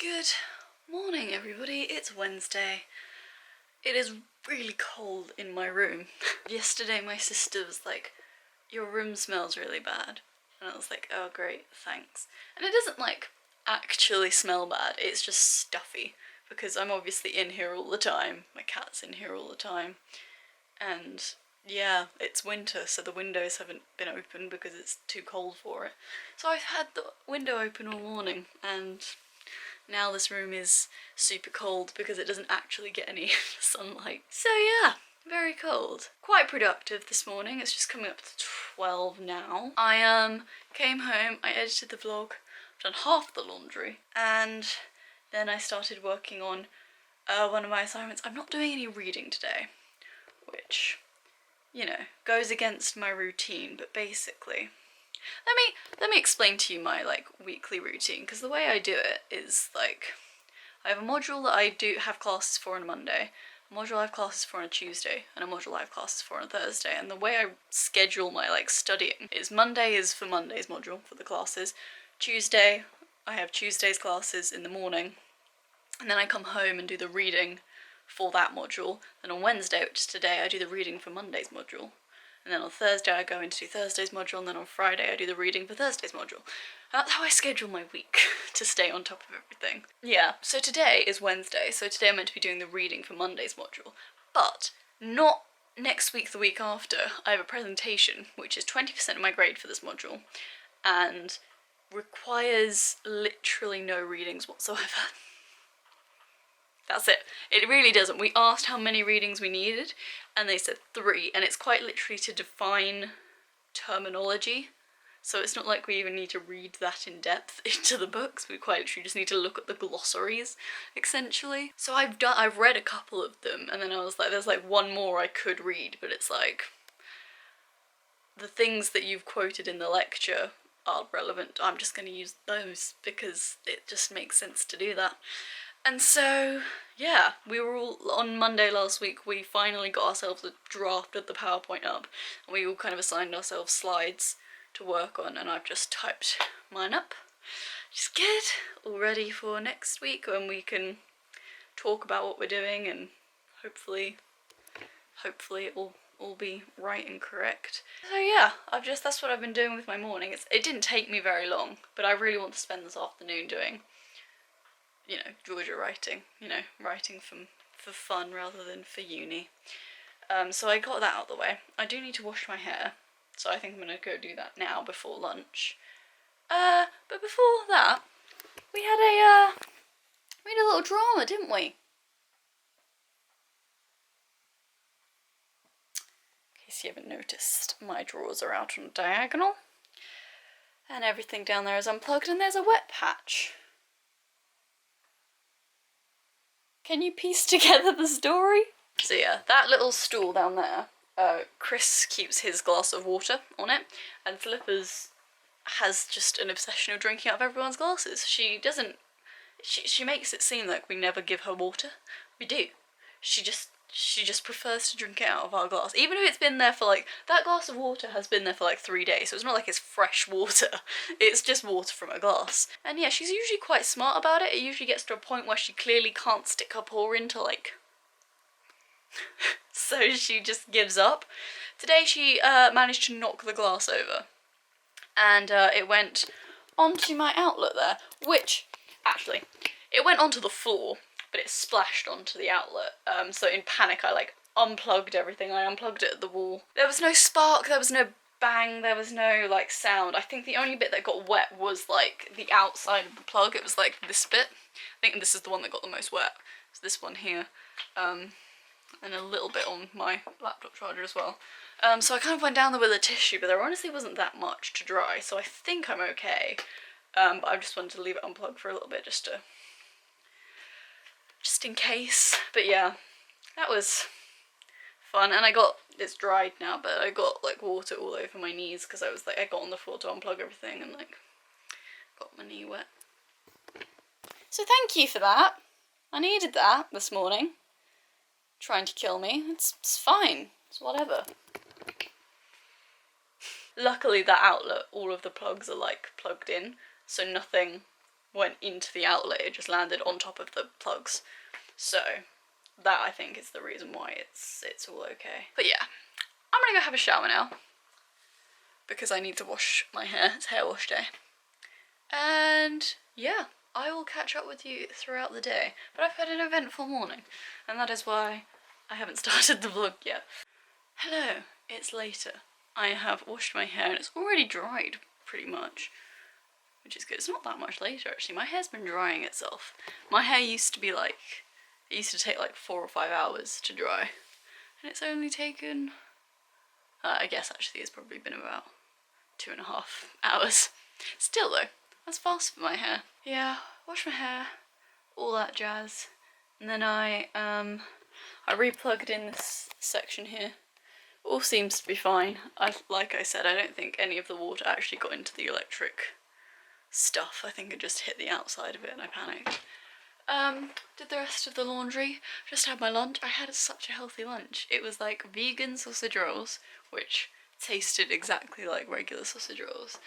Good morning, everybody. It's Wednesday. It is really cold in my room. Yesterday my sister was like, your room smells really bad. And I was like, oh great, thanks. And it doesn't like actually smell bad, it's just stuffy. Because I'm obviously in here all the time. My cat's in here all the time. And yeah, it's winter, so the windows haven't been open because it's too cold for it. So I've had the window open all morning, and now this room is super cold because it doesn't actually get any sunlight. So yeah, very cold. Quite productive this morning. It's just coming up to 12 now. I came home, I edited the vlog, I've done half the laundry, and then I started working on one of my assignments. I'm not doing any reading today, which, you know, goes against my routine, but basically, let me explain to you my like weekly routine, because the way I do it is like, I have a module that I do have classes for on a Monday, a module I have classes for on a Tuesday, and a module I have classes for on a Thursday. And the way I schedule my like studying is Monday is for Monday's module for the classes, Tuesday I have Tuesday's classes in the morning, and then I come home and do the reading for that module. Then on Wednesday, which is today, I do the reading for Monday's module. And then on Thursday I go in to do Thursday's module, and then on Friday I do the reading for Thursday's module. That's how I schedule my week, to stay on top of everything. Yeah, so today is Wednesday, so today I'm meant to be doing the reading for Monday's module. But not next week, the week after. I have a presentation, which is 20% of my grade for this module, and requires literally no readings whatsoever. That's it. It really doesn't. We asked how many readings we needed, and they said 3, and it's quite literally to define terminology. So it's not like we even need to read that in depth into the books. We quite literally just need to look at the glossaries, essentially. So I've read a couple of them, and then I was like, there's like one more I could read, but it's like, the things that you've quoted in the lecture are relevant. I'm just going to use those because it just makes sense to do that. And so, yeah, we were all, on Monday last week, we finally got ourselves a draft of the PowerPoint up, and we all kind of assigned ourselves slides to work on, and I've just typed mine up. Just good, all ready for next week when we can talk about what we're doing, and hopefully it will all be right and correct. So yeah, that's what I've been doing with my morning. It didn't take me very long, but I really want to spend this afternoon doing, you know, Georgia writing, you know, writing for fun rather than for uni. So I got that out of the way. I do need to wash my hair, so I think I'm gonna go do that now before lunch. But before that, we had a little drama, didn't we? In case you haven't noticed, my drawers are out on a diagonal, and everything down there is unplugged, and there's a wet patch. Can you piece together the story? So yeah, that little stool down there, Chris keeps his glass of water on it, and Philippa's has just an obsession of drinking out of everyone's glasses. She makes it seem like we never give her water. We do. She just prefers to drink it out of our glass. Even if it's been there for like, that glass of water has been there for like 3 days, so it's not like it's fresh water. It's just water from a glass. And yeah, she's usually quite smart about it. It usually gets to a point where she clearly can't stick her paw into like... so she just gives up. Today she managed to knock the glass over, and it went onto my outlet there, which, actually, it went onto the floor, but it splashed onto the outlet, so in panic I like unplugged everything. I unplugged it at the wall. There was no spark, there was no bang, there was no like sound. I think the only bit that got wet was like the outside of the plug. It was like this bit. I think this is the one that got the most wet. It's this one here, and a little bit on my laptop charger as well. So I kind of went down there with a tissue, but there honestly wasn't that much to dry, so I think I'm okay. But I just wanted to leave it unplugged for a little bit just in case. But yeah, that was fun, and it's dried now, but I got like water all over my knees because I got on the floor to unplug everything and like got my knee wet. So thank you for that. I needed that this morning. Trying to kill me. It's fine. It's whatever. Luckily that outlet, all of the plugs are like plugged in, so nothing went into the outlet, it just landed on top of the plugs. So that, I think, is the reason why it's all okay. But yeah, I'm gonna go have a shower now because I need to wash my hair. It's hair wash day. And yeah, I will catch up with you throughout the day. But I've had an eventful morning, and that is why I haven't started the vlog yet. Hello, it's later. I have washed my hair and it's already dried pretty much, which is good. It's not that much later actually. My hair's been drying itself. My hair used to be like, it used to take like 4 or 5 hours to dry, and it's only taken, I guess actually it's probably been about 2.5 hours. Still though, that's fast for my hair. Yeah, wash my hair, all that jazz, and then I replugged in this section here. All seems to be fine. Like I said, I don't think any of the water actually got into the electric stuff. I think it just hit the outside of it and I panicked. Did the rest of the laundry, just had my lunch. I had such a healthy lunch. It was like vegan sausage rolls, which tasted exactly like regular sausage rolls.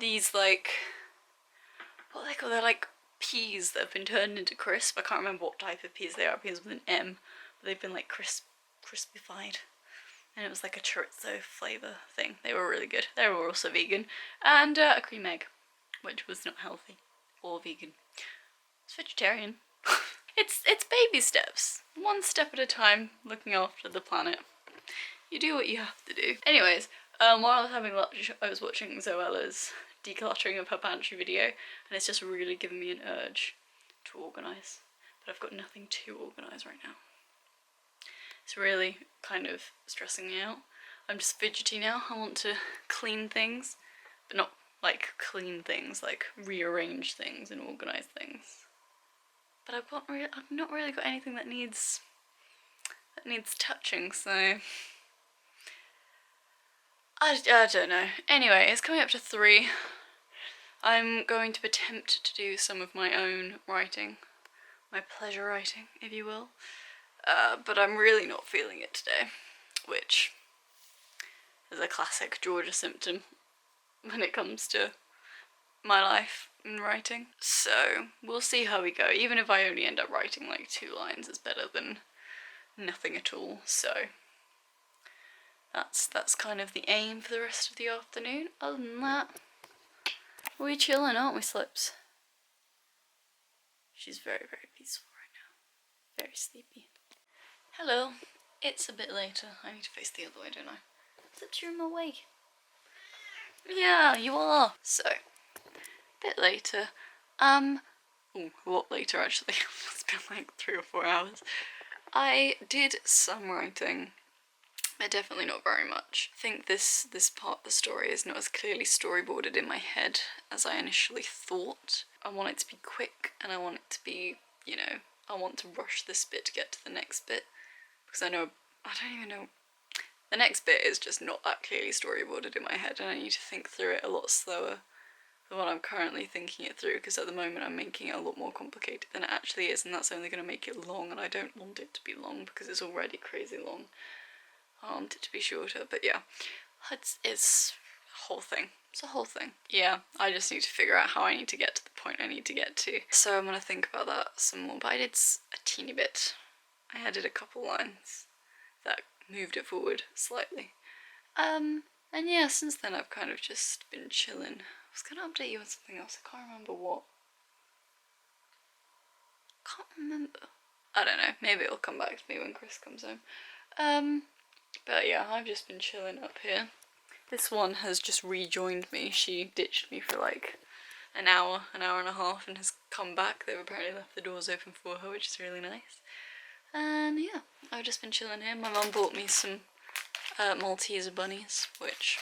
These like, what are they called? They're like peas that have been turned into crisp. I can't remember what type of peas they are, peas with an M, but they've been like crispified. And it was like a chorizo flavour thing. They were really good. They were also vegan. And a cream egg, which was not healthy or vegan. It's vegetarian. It's baby steps. One step at a time, looking after the planet. You do what you have to do. Anyways, while I was having lunch, I was watching Zoella's decluttering of her pantry video, and it's just really given me an urge to organise. But I've got nothing to organise right now. It's really kind of stressing me out. I'm just fidgety now. I want to clean things, but not like clean things, like rearrange things and organise things. But I've not really got anything that needs touching, so I don't know. Anyway, it's coming up to 3. I'm going to attempt to do some of my own writing, my pleasure writing, if you will. But I'm really not feeling it today, which is a classic Georgia symptom when it comes to my life in writing. So we'll see how we go. Even if I only end up writing like 2 lines, it's better than nothing at all. So that's kind of the aim for the rest of the afternoon. Other than that, we're chilling, aren't we, Slips? She's very, very peaceful right now. Very sleepy. Hello. It's a bit later. I need to face the other way, don't I? Slips, you're in my way. Yeah, you are. So, a bit later. Ooh, a lot later actually. It's been like 3 or 4 hours. I did some writing, but definitely not very much. I think this part of the story is not as clearly storyboarded in my head as I initially thought. I want it to be quick, and I want it to be, you know, I want to rush this bit to get to the next bit, because I don't even know, the next bit is just not that clearly storyboarded in my head, and I need to think through it a lot slower than what I'm currently thinking it through, because at the moment I'm making it a lot more complicated than it actually is, and that's only going to make it long, and I don't want it to be long because it's already crazy long. I want it to be shorter, but yeah, it's a whole thing. It's a whole thing. Yeah, I just need to figure out how I need to get to the point I need to get to. So I'm gonna think about that some more, but I did a teeny bit. I added a couple lines that moved it forward slightly. And yeah, since then I've kind of just been chilling. I was gonna update you on something else, I can't remember what. Can't remember. I don't know, maybe it'll come back to me when Chris comes home. But yeah, I've just been chilling up here. This one has just rejoined me. She ditched me for like an hour and a half and has come back. They've apparently left the doors open for her, which is really nice. And yeah, I've just been chilling here. My mum bought me some Malteser bunnies, which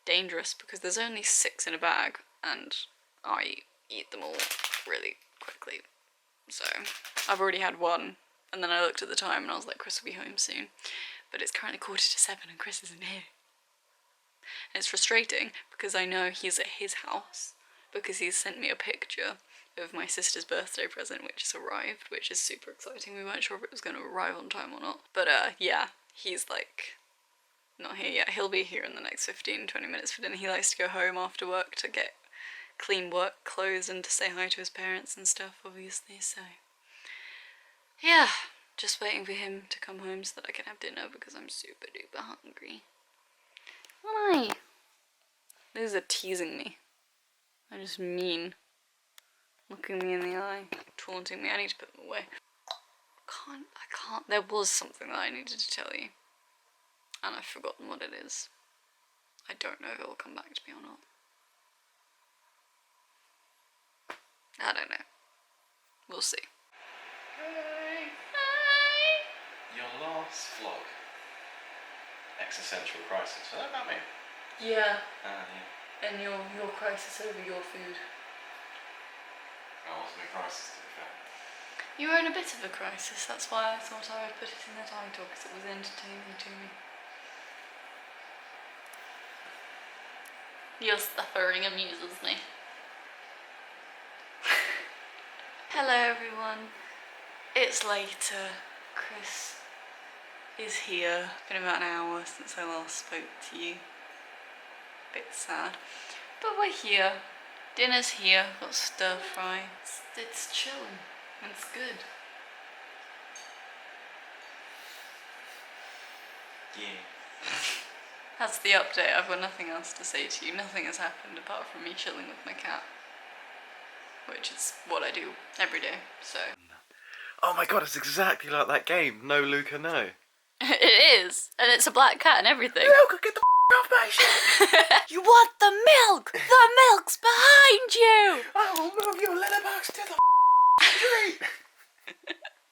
dangerous because there's only 6 in a bag and I eat them all really quickly. So I've already had one, and then I looked at the time and I was like, Chris will be home soon. But it's currently 7:15 and Chris isn't here. And it's frustrating because I know he's at his house because he's sent me a picture of my sister's birthday present, which has arrived, which is super exciting. We weren't sure if it was going to arrive on time or not. But yeah, he's like not here yet. He'll be here in the next 15-20 minutes for dinner. He likes to go home after work to get clean work clothes and to say hi to his parents and stuff, obviously, so yeah, just waiting for him to come home so that I can have dinner because I'm super duper hungry. Why? These are teasing me. They're just mean. Looking me in the eye, taunting me. I need to put them away. I can't. There was something that I needed to tell you, and I've forgotten what it is. I don't know if it will come back to me or not. I don't know. We'll see. Hey. Hi. Your last vlog, existential crisis. Was that about me? Yeah. Yeah. And your crisis over your food. That wasn't a crisis, to be fair. You were in a bit of a crisis. That's why I thought I would put it in the title because it was entertaining to me. Your suffering amuses me. Hello everyone. It's later. Chris is here. It's been about an hour since I last spoke to you. Bit sad. But we're here. Dinner's here. Got stir fry. It's chilling. It's good. Yeah. That's the update. I've got nothing else to say to you. Nothing has happened apart from me chilling with my cat. Which is what I do every day, so. Oh my god, it's exactly like that game, No Luca No. It is, and it's a black cat and everything. Luca, get the off my shit! You want the milk? The milk's behind you! I will move your letterbox to the street!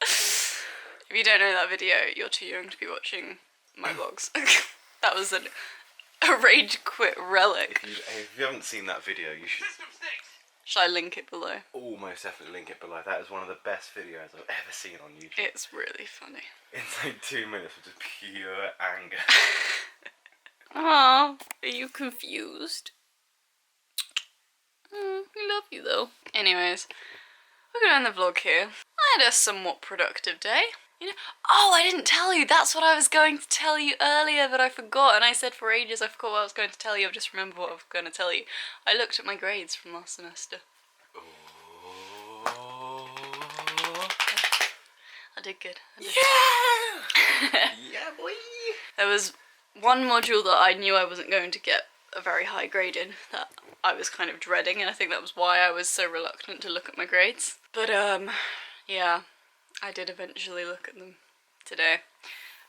If you don't know that video, you're too young to be watching my vlogs. That was a rage quit relic. If you haven't seen that video, you should... Shall I link it below? Almost definitely link it below. That is one of the best videos I've ever seen on YouTube. It's really funny. It's like 2 minutes of just pure anger. Aww, are you confused? We love you though. Anyways, we're gonna end the vlog here. I had a somewhat productive day. You know, oh, I didn't tell you. That's what I was going to tell you earlier, but I forgot. And I said for ages I forgot what I was going to tell you. I've just remembered what I was going to tell you. I looked at my grades from last semester. Oh. I did good. Yeah! Yeah, boy! There was one module that I knew I wasn't going to get a very high grade in that I was kind of dreading, and I think that was why I was so reluctant to look at my grades. But yeah, I did eventually look at them today.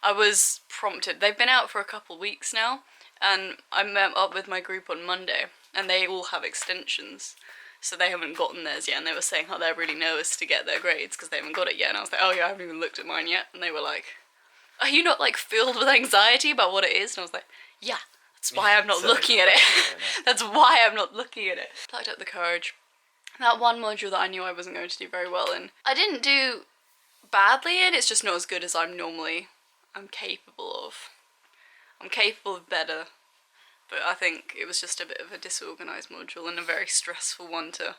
I was prompted. They've been out for a couple weeks now, and I met up with my group on Monday, and they all have extensions, so they haven't gotten theirs yet, and they were saying how they're really nervous to get their grades because they haven't got it yet, and I was like, oh yeah, I haven't even looked at mine yet, and they were like, are you not like filled with anxiety about what it is? And I was like, yeah, that's why I'm not looking at it. That's why I'm not looking at it. Plucked up the courage. That one module that I knew I wasn't going to do very well in, I didn't do badly in, it's just not as good as I'm capable of. I'm capable of better, but I think it was just a bit of a disorganised module and a very stressful one to...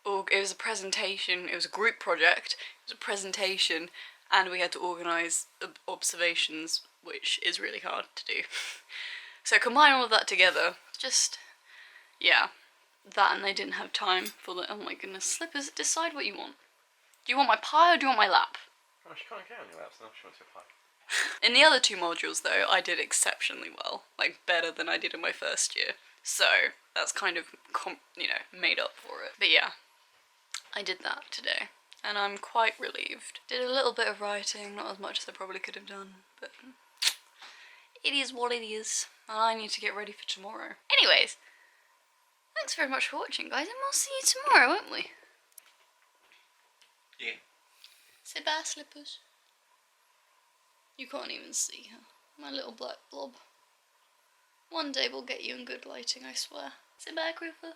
It was a presentation, it was a group project, it was a presentation, and we had to organise observations, which is really hard to do. So combine all of that together, just, yeah, that, and they didn't have time for the, oh my goodness, Slippers, decide what you want. Do you want my pie or do you want my lap? Oh, she can't get on your lap, so now she wants your pie. In the other two modules though, I did exceptionally well, like better than I did in my first year. So that's kind of, you know, made up for it. But yeah, I did that today, and I'm quite relieved. Did a little bit of writing, not as much as I probably could have done, but it is what it is, and I need to get ready for tomorrow. Anyways, thanks very much for watching, guys, and we'll see you tomorrow, won't we? Yeah. Say bye, Slippers. You can't even see her, my little black blob. One day we'll get you in good lighting, I swear. Say bye, Creeper.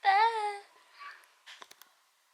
Bye.